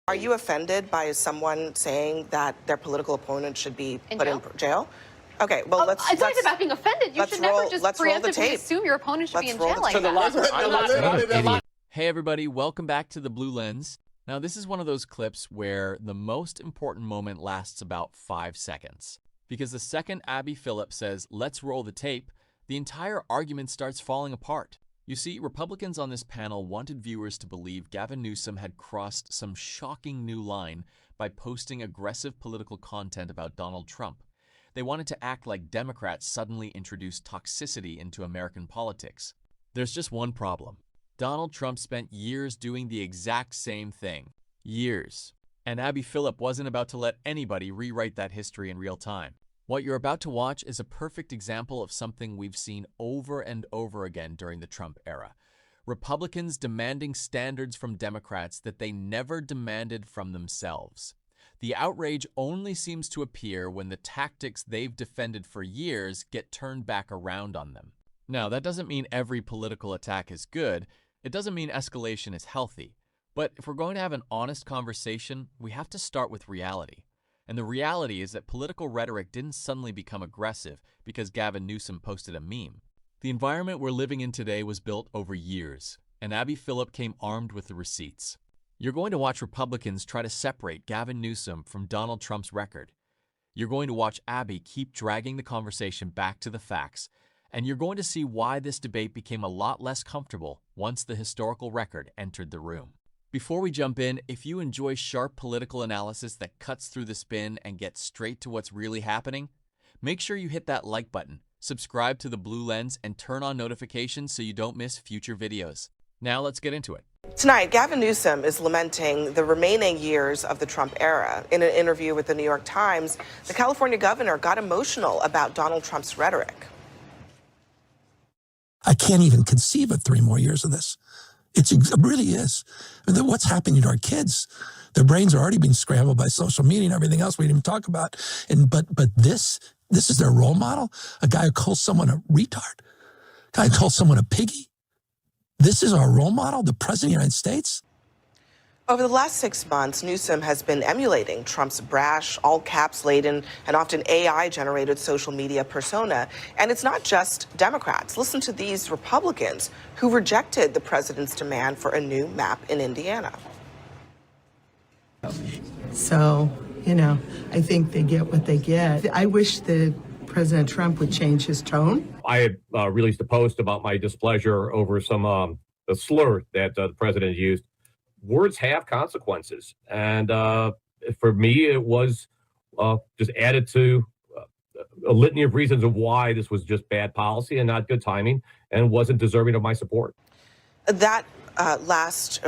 Are you offended by someone saying that their political opponent should be put in jail? Okay, well, it's not even about being offended. You should never just preemptively assume your opponent should be in jail like that. Hey everybody, welcome back to The Blue Lens. Now this is one of those clips where the most important moment lasts about 5 seconds. Because the second Abby Phillip says, "Let's roll the tape," the entire argument starts falling apart. You see, Republicans on this panel wanted viewers to believe Gavin Newsom had crossed some shocking new line by posting aggressive political content about Donald Trump. They wanted to act like Democrats suddenly introduced toxicity into American politics. There's just one problem. Donald Trump spent years doing the exact same thing. Years. And Abby Phillip wasn't about to let anybody rewrite that history in real time. What you're about to watch is a perfect example of something we've seen over and over again during the Trump era. Republicans demanding standards from Democrats that they never demanded from themselves. The outrage only seems to appear when the tactics they've defended for years get turned back around on them. Now, that doesn't mean every political attack is good. It doesn't mean escalation is healthy. But if we're going to have an honest conversation, we have to start with reality. And the reality is that political rhetoric didn't suddenly become aggressive because Gavin Newsom posted a meme. The environment we're living in today was built over years, and Abby Phillip came armed with the receipts. You're going to watch Republicans try to separate Gavin Newsom from Donald Trump's record. You're going to watch Abby keep dragging the conversation back to the facts, and you're going to see why this debate became a lot less comfortable once the historical record entered the room. Before we jump in, if you enjoy sharp political analysis that cuts through the spin and gets straight to what's really happening, make sure you hit that like button, subscribe to The Blue Lens, and turn on notifications so you don't miss future videos. Now let's get into it. Tonight, Gavin Newsom is lamenting the remaining years of the Trump era. In an interview with the New York Times, the California governor got emotional about Donald Trump's rhetoric. I can't even conceive of 3 more years of this. It really is. What's happening to our kids? Their brains are already being scrambled by social media and everything else we didn't even talk about. But this is their role model? A guy who calls someone a retard? A guy who calls someone a piggy? This is our role model, the President of the United States? Over the last 6 months, Newsom has been emulating Trump's brash, all-caps-laden, and often AI-generated social media persona. And it's not just Democrats. Listen to these Republicans who rejected the president's demand for a new map in Indiana. So, I think they get what they get. I wish that President Trump would change his tone. I had released a post about my displeasure over some the slur that the president used. Words have consequences. And for me, it was just added to a litany of reasons of why this was just bad policy and not good timing and wasn't deserving of my support. That last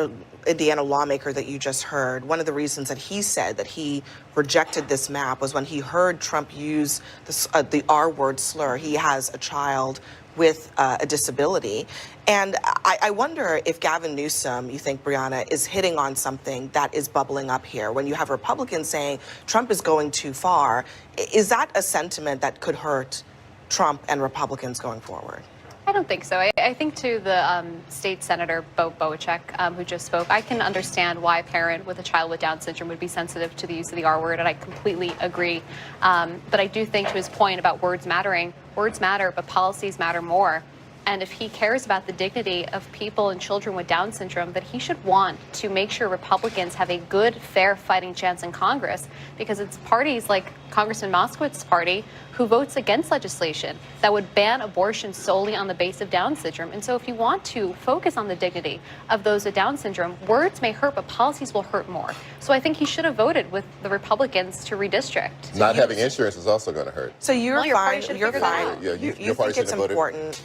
Indiana lawmaker that you just heard, one of the reasons that he said that he rejected this map was when he heard Trump use the R-word slur. He has a child with a disability. And I wonder if Gavin Newsom, you think, Brianna, is hitting on something that is bubbling up here. When you have Republicans saying Trump is going too far, is that a sentiment that could hurt Trump and Republicans going forward? I don't think so. I think to the state senator, Bo Boachek, who just spoke, I can understand why a parent with a child with Down syndrome would be sensitive to the use of the R word, and I completely agree. But I do think to his point about words mattering, words matter, but policies matter more. And if he cares about the dignity of people and children with Down syndrome, that he should want to make sure Republicans have a good, fair fighting chance in Congress, because it's parties like Congressman Moskowitz's party who votes against legislation that would ban abortion solely on the basis of Down syndrome. And so if you want to focus on the dignity of those with Down syndrome, words may hurt, but policies will hurt more. So I think he should have voted with the Republicans to redistrict. Not having insurance is also going to hurt. So you're fine. You're fine. Yeah, you think it's important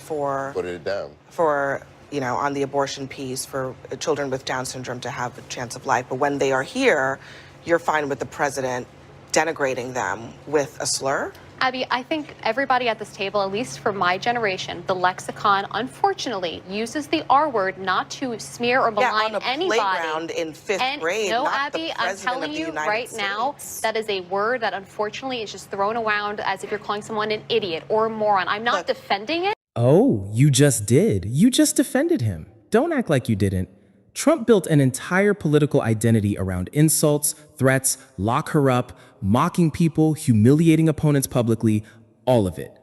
voted it down. For, on the abortion piece, for children with Down syndrome to have a chance of life. But when they are here, you're fine with the president denigrating them with a slur? Abby, I think everybody at this table, at least for my generation, the lexicon, unfortunately, uses the R word not to smear or malign on a anybody. Playground in 5th grade. No, not Abby, I'm telling you right now, that is a word that unfortunately is just thrown around as if you're calling someone an idiot or a moron. I'm not defending it. Oh, you just did. You just defended him. Don't act like you didn't. Trump built an entire political identity around insults, threats, lock her up, mocking people, humiliating opponents publicly, all of it.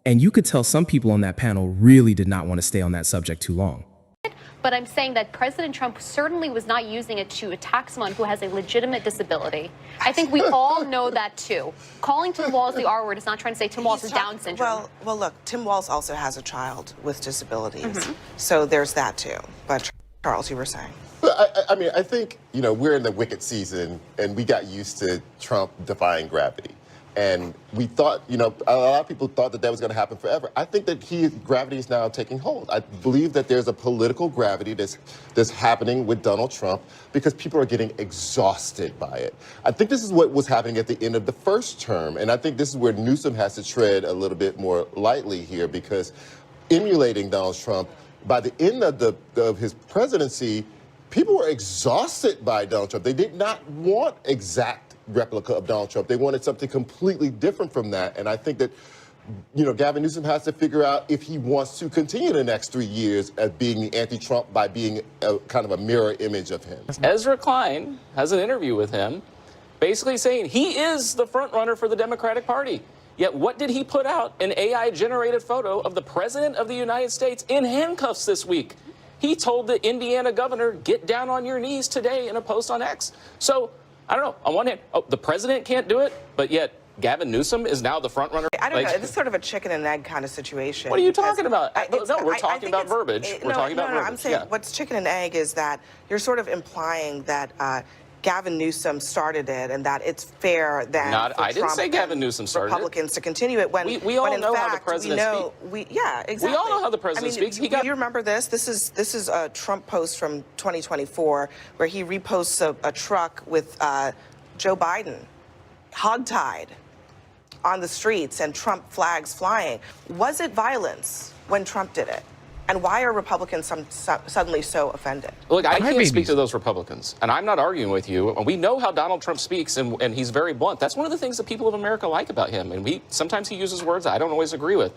And you could tell some people on that panel really did not want to stay on that subject too long. But I'm saying that President Trump certainly was not using it to attack someone who has a legitimate disability. I think we all know that too. Calling Tim Walz the R word is not trying to say Tim Walz has Down syndrome. Well, look, Tim Walz also has a child with disabilities, so there's that too. But Charles, you were saying. I mean, I think, we're in the wicked season, and we got used to Trump defying gravity. And we thought, a lot of people thought that was going to happen forever. I think that gravity is now taking hold. I believe that there's a political gravity that's happening with Donald Trump because people are getting exhausted by it. I think this is what was happening at the end of the first term. And I think this is where Newsom has to tread a little bit more lightly here, because emulating Donald Trump, by the end of his presidency, people were exhausted by Donald Trump. They did not want exact replica of Donald Trump. They wanted something completely different from that. And I think that, Gavin Newsom has to figure out if he wants to continue the next 3 years as being anti-Trump by being kind of a mirror image of him. Ezra Klein has an interview with him basically saying he is the front runner for the Democratic Party. Yet what did he put out? An AI-generated photo of the President of the United States in handcuffs this week. He told the Indiana governor, get down on your knees today in a post on X. So, I don't know. On one hand, the president can't do it, but yet Gavin Newsom is now the front runner. I don't know. It's sort of a chicken and egg kind of situation. What are you talking about? No, we're talking about verbiage. We're talking about verbiage. I'm saying what's chicken and egg is that you're sort of implying that Gavin Newsom started it and that it's fair then for I didn't say Gavin Newsom started Republicans to continue it when we all in know fact, how the president speaks. Yeah, exactly. We all know how the president speaks. Do you remember this? This is a Trump post from 2024 where he reposts a truck with Joe Biden hogtied on the streets and Trump flags flying. Was it violence when Trump did it? And why are Republicans suddenly so offended? Look, I can't speak to those Republicans, and I'm not arguing with you. We know how Donald Trump speaks, and he's very blunt. That's one of the things that people of America like about him. And sometimes he uses words I don't always agree with.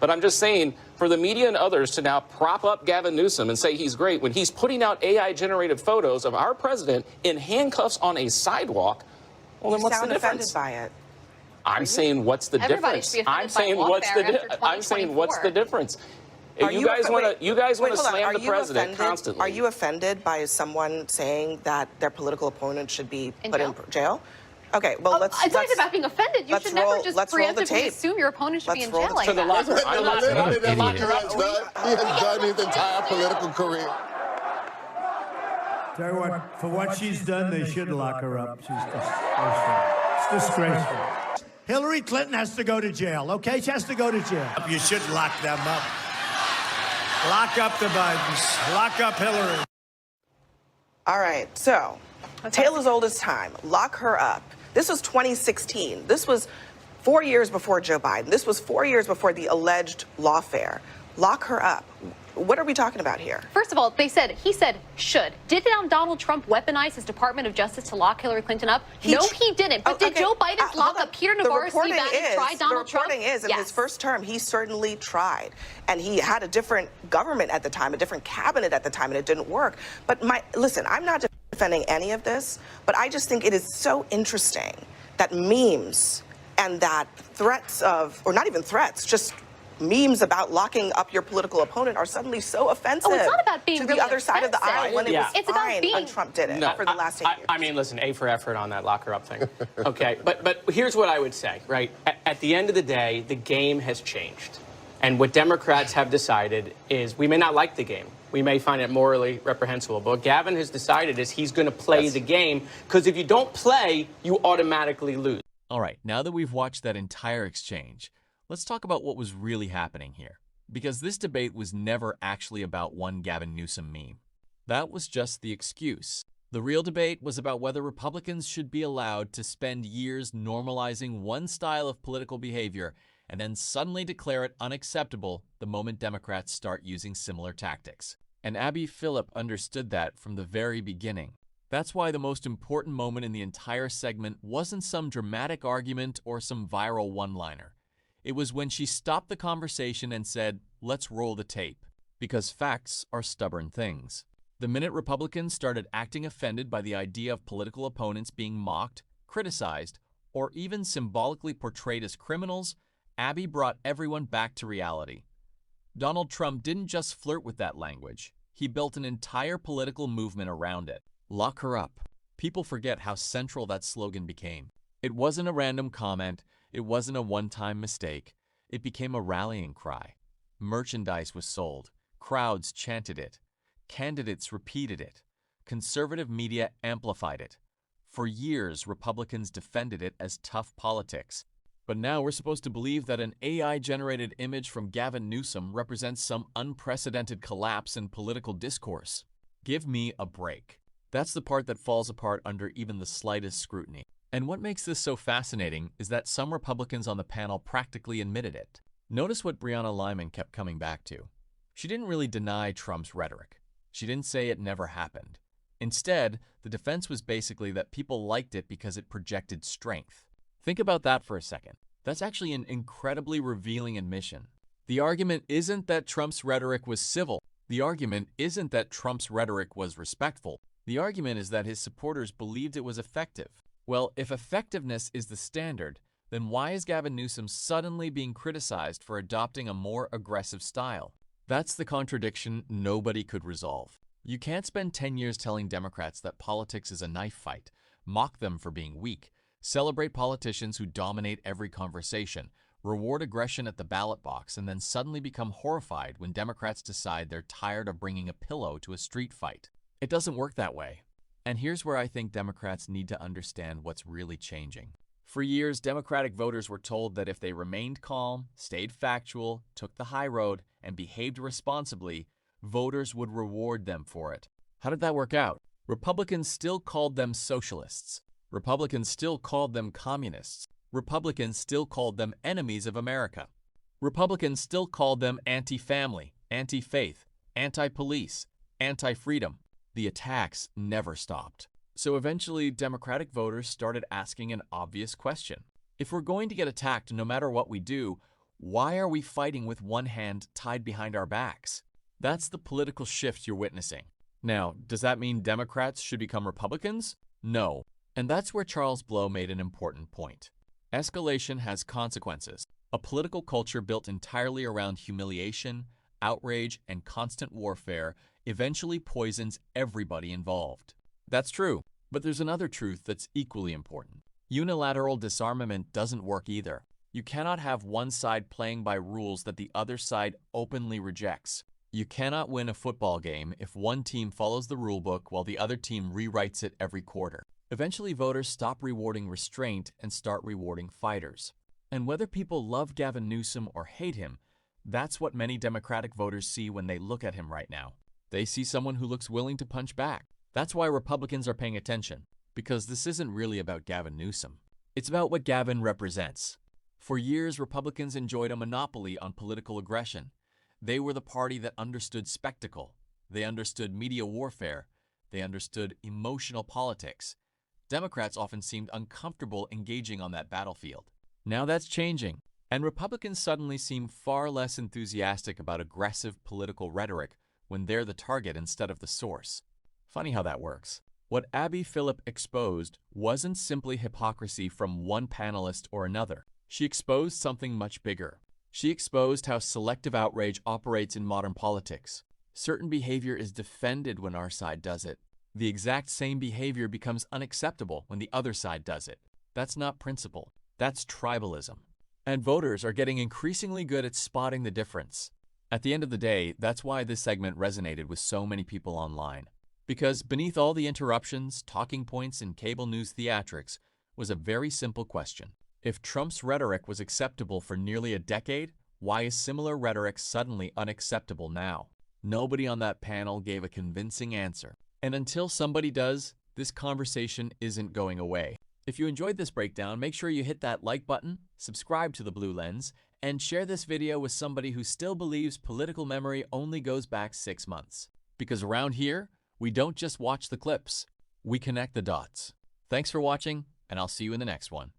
But I'm just saying, for the media and others to now prop up Gavin Newsom and say he's great when he's putting out AI-generated photos of our president in handcuffs on a sidewalk, well, then what's the difference? Offended by it. I'm saying, what's the difference? I'm saying, what's the difference? You guys want to slam the president constantly. Are you offended by someone saying that their political opponent should be put in jail? Okay, well, let's. It's not about being offended. You should never just preemptively assume your opponent should be in jail like that. He has done his entire political career. Tell you what, for what she's done, they should lock her up. She's disgraceful. Hillary Clinton has to go to jail, okay? She has to go to jail. You should lock them up. Lock up the Bidens. Lock up Hillary. All right, so tale as old as time. Lock her up. This was 2016. This was 4 years before Joe Biden. This was 4 years before the alleged lawfare. Lock her up. What are we talking about here? First of all, he said should. Did Donald Trump weaponize his Department of Justice to lock Hillary Clinton up? No, he didn't. But did Joe Biden's lock up Peter Navarro, Steve Bannon try Donald Trump? The reporting is, in his first term, he certainly tried. And he had a different government at the time, a different cabinet at the time, and it didn't work. But listen, I'm not defending any of this, but I just think it is so interesting that memes and that threats or not even threats, just memes about locking up your political opponent are suddenly so offensive it's not about being to really the other side of the aisle when it was it's fine about being, when Trump did it for the last 8 years. I mean, listen, A for effort on that lock her up thing. Okay, but here's what I would say, right? At the end of the day, the game has changed. And what Democrats have decided is we may not like the game. We may find it morally reprehensible. But what Gavin has decided is he's going to play the game, because if you don't play, you automatically lose. All right, now that we've watched that entire exchange, let's talk about what was really happening here. Because this debate was never actually about one Gavin Newsom meme. That was just the excuse. The real debate was about whether Republicans should be allowed to spend years normalizing one style of political behavior and then suddenly declare it unacceptable the moment Democrats start using similar tactics. And Abby Phillip understood that from the very beginning. That's why the most important moment in the entire segment wasn't some dramatic argument or some viral one-liner. It was when she stopped the conversation and said, "Let's roll the tape," because facts are stubborn things. The minute Republicans started acting offended by the idea of political opponents being mocked, criticized, or even symbolically portrayed as criminals, Abby brought everyone back to reality. Donald Trump didn't just flirt with that language. He built an entire political movement around it. Lock her up. People forget how central that slogan became. It wasn't a random comment. It wasn't a one-time mistake. It became a rallying cry. Merchandise was sold. Crowds chanted it. Candidates repeated it. Conservative media amplified it. For years, Republicans defended it as tough politics. But now we're supposed to believe that an AI-generated image from Gavin Newsom represents some unprecedented collapse in political discourse. Give me a break. That's the part that falls apart under even the slightest scrutiny. And what makes this so fascinating is that some Republicans on the panel practically admitted it. Notice what Breonna Lyman kept coming back to. She didn't really deny Trump's rhetoric. She didn't say it never happened. Instead, the defense was basically that people liked it because it projected strength. Think about that for a second. That's actually an incredibly revealing admission. The argument isn't that Trump's rhetoric was civil. The argument isn't that Trump's rhetoric was respectful. The argument is that his supporters believed it was effective. Well, if effectiveness is the standard, then why is Gavin Newsom suddenly being criticized for adopting a more aggressive style? That's the contradiction nobody could resolve. You can't spend 10 years telling Democrats that politics is a knife fight, mock them for being weak, celebrate politicians who dominate every conversation, reward aggression at the ballot box, and then suddenly become horrified when Democrats decide they're tired of bringing a pillow to a street fight. It doesn't work that way. And here's where I think Democrats need to understand what's really changing. For years, Democratic voters were told that if they remained calm, stayed factual, took the high road, and behaved responsibly, voters would reward them for it. How did that work out? Republicans still called them socialists. Republicans still called them communists. Republicans still called them enemies of America. Republicans still called them anti-family, anti-faith, anti-police, anti-freedom. The attacks never stopped. So eventually, Democratic voters started asking an obvious question. If we're going to get attacked no matter what we do, why are we fighting with one hand tied behind our backs? That's the political shift you're witnessing. Now, does that mean Democrats should become Republicans? No. And that's where Charles Blow made an important point. Escalation has consequences. A political culture built entirely around humiliation, outrage, and constant warfare eventually poisons everybody involved. That's true, but there's another truth that's equally important. Unilateral disarmament doesn't work either. You cannot have one side playing by rules that the other side openly rejects. You cannot win a football game if one team follows the rulebook while the other team rewrites it every quarter. Eventually, voters stop rewarding restraint and start rewarding fighters. And whether people love Gavin Newsom or hate him, that's what many Democratic voters see when they look at him right now. They see someone who looks willing to punch back. That's why Republicans are paying attention, because this isn't really about Gavin Newsom. It's about what Gavin represents. For years, Republicans enjoyed a monopoly on political aggression. They were the party that understood spectacle. They understood media warfare. They understood emotional politics. Democrats often seemed uncomfortable engaging on that battlefield. Now that's changing, and Republicans suddenly seem far less enthusiastic about aggressive political rhetoric when they're the target instead of the source. Funny how that works. What Abby Phillip exposed wasn't simply hypocrisy from one panelist or another. She exposed something much bigger. She exposed how selective outrage operates in modern politics. Certain behavior is defended when our side does it. The exact same behavior becomes unacceptable when the other side does it. That's not principle. That's tribalism. And voters are getting increasingly good at spotting the difference. At the end of the day, that's why this segment resonated with so many people online. Because beneath all the interruptions, talking points, and cable news theatrics was a very simple question. If Trump's rhetoric was acceptable for nearly a decade, why is similar rhetoric suddenly unacceptable now? Nobody on that panel gave a convincing answer. And until somebody does, this conversation isn't going away. If you enjoyed this breakdown, make sure you hit that like button, subscribe to The Blue Lens, and share this video with somebody who still believes political memory only goes back 6 months. Because around here, we don't just watch the clips, we connect the dots. Thanks for watching, and I'll see you in the next one.